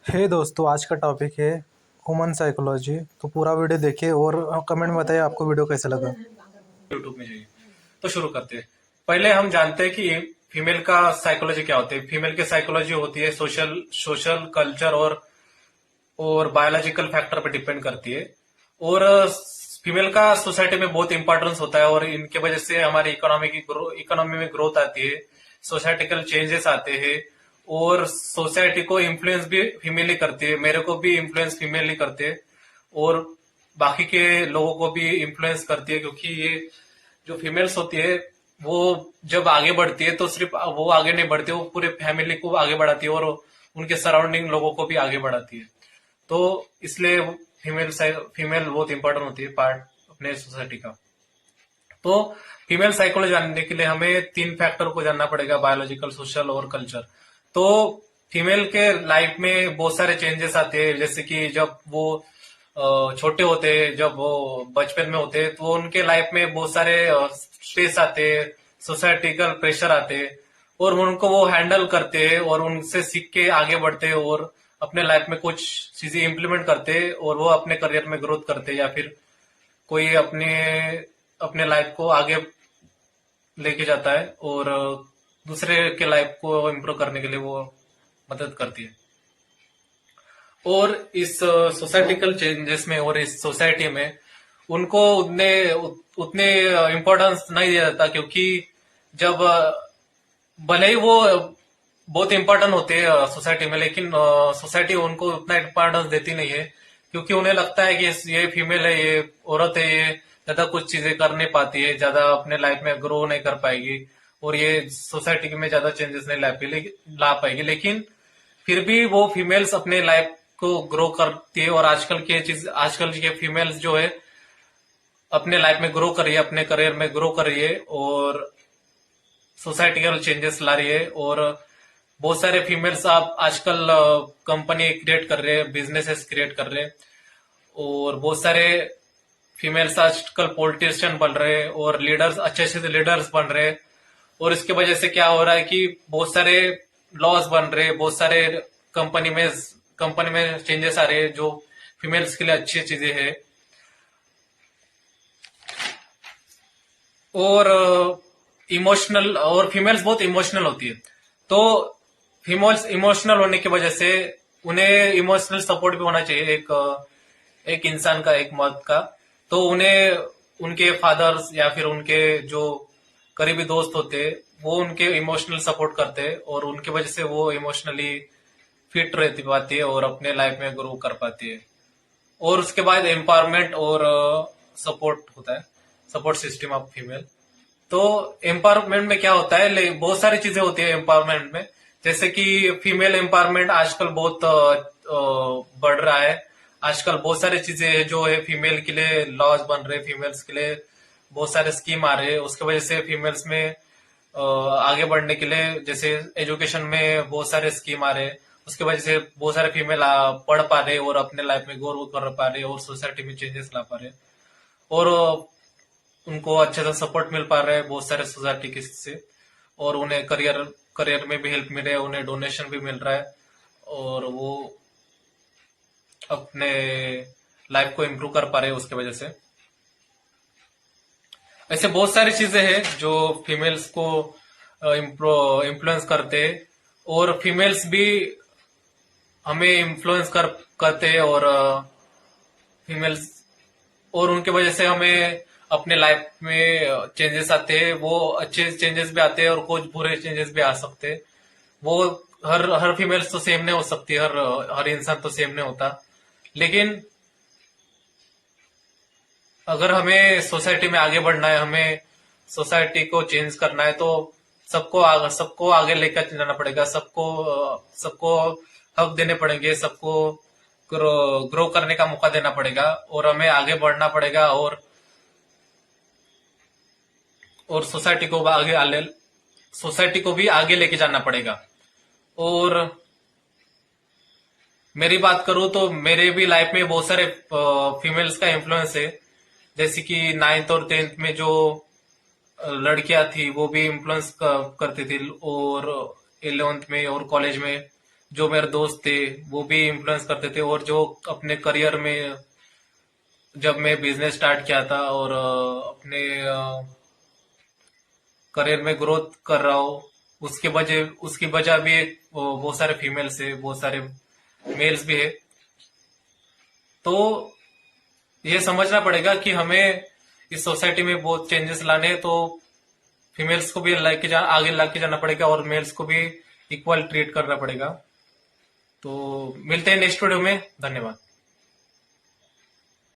हे दोस्तों, आज का टॉपिक है ह्यूमन साइकोलॉजी। तो पूरा वीडियो देखिए और कमेंट में बताइए आपको वीडियो कैसा लगा। यूट्यूब में जाइए। तो शुरू करते हैं। पहले हम जानते हैं कि फीमेल का साइकोलॉजी क्या होती है। फीमेल की साइकोलॉजी होती है सोशल सोशल कल्चर और बायोलॉजिकल फैक्टर पर डिपेंड करती है। और फीमेल का सोसाइटी में बहुत इंपॉर्टेंस होता है और इनके वजह से हमारी इकोनॉमी में ग्रोथ आती है, सोसाइटिकल चेंजेस आते हैं और सोसाइटी को इन्फ्लुएंस भी फीमेल ही करती है। मेरे को भी इन्फ्लुएंस फीमेल ही करते हैं और बाकी के लोगों को भी इन्फ्लुएंस करती है, क्योंकि ये जो फीमेल्स होती है वो जब आगे बढ़ती है तो सिर्फ वो आगे नहीं बढ़ती, वो पूरे फैमिली को आगे बढ़ाती है और उनके सराउंडिंग लोगों को भी आगे बढ़ाती है। तो इसलिए फीमेल फीमेल बहुत इंपॉर्टेंट होती है पार्ट अपने सोसाइटी का। तो फीमेल साइकोलॉजी जानने के लिए हमें तीन फैक्टर को जानना पड़ेगा, बायोलॉजिकल, सोशल और कल्चर। तो फीमेल के लाइफ में बहुत सारे चेंजेस आते हैं, जैसे कि जब वो छोटे होते हैं, जब वो बचपन में होते हैं तो उनके लाइफ में बहुत सारे स्ट्रेस आते हैं, सोसाइटिकल प्रेशर आते हैं और उनको वो हैंडल करते हैं और उनसे सीख के आगे बढ़ते हैं और अपने लाइफ में कुछ चीजें इम्प्लीमेंट करते हैं और वो अपने करियर में ग्रोथ करते हैं या फिर कोई अपने अपने लाइफ को आगे लेके जाता है और दूसरे के लाइफ को इम्प्रूव करने के लिए वो मदद करती है। और इस सोसाइटिकल चेंजेस में और इस सोसाइटी में उनको उतने उतने इम्पोर्टेंस नहीं दिया जाता, क्योंकि जब भले ही वो बहुत इंपॉर्टेंट होते हैं सोसाइटी में, लेकिन सोसाइटी उनको उतना इम्पोर्टेंस देती नहीं है, क्योंकि उन्हें लगता है कि ये फीमेल है, ये औरत है, ये ज्यादा कुछ चीजें कर नहीं पाती है, ज्यादा अपने लाइफ में ग्रो नहीं कर पाएगी और ये सोसाइटी में ज्यादा चेंजेस नहीं ला पाएगी। लेकिन फिर भी वो फीमेल्स अपने लाइफ को ग्रो करती है और आजकल के फीमेल्स जो है अपने लाइफ में ग्रो कर रही है, अपने करियर में ग्रो कर रही है और सोसाइटिकल चेंजेस ला रही है। और बहुत सारे फीमेल्स आप आजकल कंपनी क्रिएट कर रहे हैं, बिजनेसेस क्रिएट कर रहे हैं और बहुत सारे फीमेल्स आजकल पॉलिटिशियन बन रहे हैं और लीडर्स, अच्छे अच्छे लीडर्स बन रहे हैं। और इसके वजह से क्या हो रहा है कि बहुत सारे लॉज बन रहे हैं, बहुत सारे कंपनी में कंपनी में चेंजेस आ रहे हैं जो फीमेल्स के लिए अच्छी चीजें हैं। और इमोशनल, और फीमेल्स बहुत इमोशनल होती है, तो फीमेल्स इमोशनल होने की वजह से उन्हें इमोशनल सपोर्ट भी होना चाहिए एक इंसान का, एक मर्द का। तो उन्हें उनके फादर्स या फिर उनके जो करीबी दोस्त होते हैं वो उनके इमोशनल सपोर्ट करते हैं और उनकी वजह से वो इमोशनली फिट रहती पाती है और अपने लाइफ में ग्रो कर पाती है। और उसके बाद एम्पावरमेंट और सपोर्ट होता है, सपोर्ट सिस्टम ऑफ फीमेल। तो एम्पावरमेंट में क्या होता है, बहुत सारी चीजें होती है एम्पावरमेंट में, जैसे कि फीमेल एम्पावरमेंट आजकल बहुत बढ़ रहा है। आजकल बहुत सारी चीजें हैं जो है फीमेल के लिए, लॉज बन रहे हैं फीमेल्स के लिए, बहुत सारे स्कीम आ रहे हैं, उसकी वजह से फीमेल्स में आगे बढ़ने के लिए, जैसे एजुकेशन में बहुत सारे स्कीम आ रहे हैं, उसकी वजह से बहुत सारे फीमेल पढ़ पा रहे और अपने लाइफ में ग्रो कर पा रहे और सोसाइटी में चेंजेस ला पा रहे और उनको अच्छे से सपोर्ट मिल पा रहा है बहुत सारे सोसाइटी के से। और उन्हें करियर करियर में भी हेल्प मिल रही है, उन्हें डोनेशन भी मिल रहा है और वो अपने लाइफ को इम्प्रूव कर पा रहे हैं उसके वजह से। ऐसे बहुत सारी चीजें हैं जो फीमेल्स को इन्फ्लुएंस करते हैं और फीमेल्स भी हमें इन्फ्लुएंस करते हैं और फीमेल्स, और उनके वजह से हमें अपने लाइफ में चेंजेस आते हैं, वो अच्छे चेंजेस भी आते हैं और कुछ बुरे चेंजेस भी आ सकते हैं। वो हर हर फीमेल्स तो सेम नहीं हो सकती, हर हर इंसान तो सेम नहीं होता। लेकिन अगर हमें सोसाइटी में आगे बढ़ना है, हमें सोसाइटी को चेंज करना है, तो सबको आगे लेकर जाना पड़ेगा, सबको हक देने पड़ेंगे, सबको ग्रो करने का मौका देना पड़ेगा और हमें आगे बढ़ना पड़ेगा और सोसाइटी को भी आगे लेके जाना पड़ेगा। और मेरी बात करूं तो मेरे भी लाइफ में बहुत सारे फीमेल्स का इन्फ्लुएंस है, जैसे कि 9th और 10th में जो लड़कियां थी वो भी इन्फ्लुएंस करती थी और 11th में और कॉलेज में जो मेरे दोस्त थे वो भी इन्फ्लुएंस करते थे, और जो अपने करियर में जब मैं बिजनेस स्टार्ट किया था और अपने करियर में ग्रोथ कर रहा हूँ, उसकी वजह भी बहुत सारे फीमेल्स है, बहुत सारे मेल्स भी है। तो ये समझना पड़ेगा कि हमें इस सोसाइटी में बहुत चेंजेस लाने हैं, तो फीमेल्स को भी आगे लाके जाना पड़ेगा और मेल्स को भी इक्वल ट्रीट करना पड़ेगा। तो मिलते हैं नेक्स्ट वीडियो में। धन्यवाद।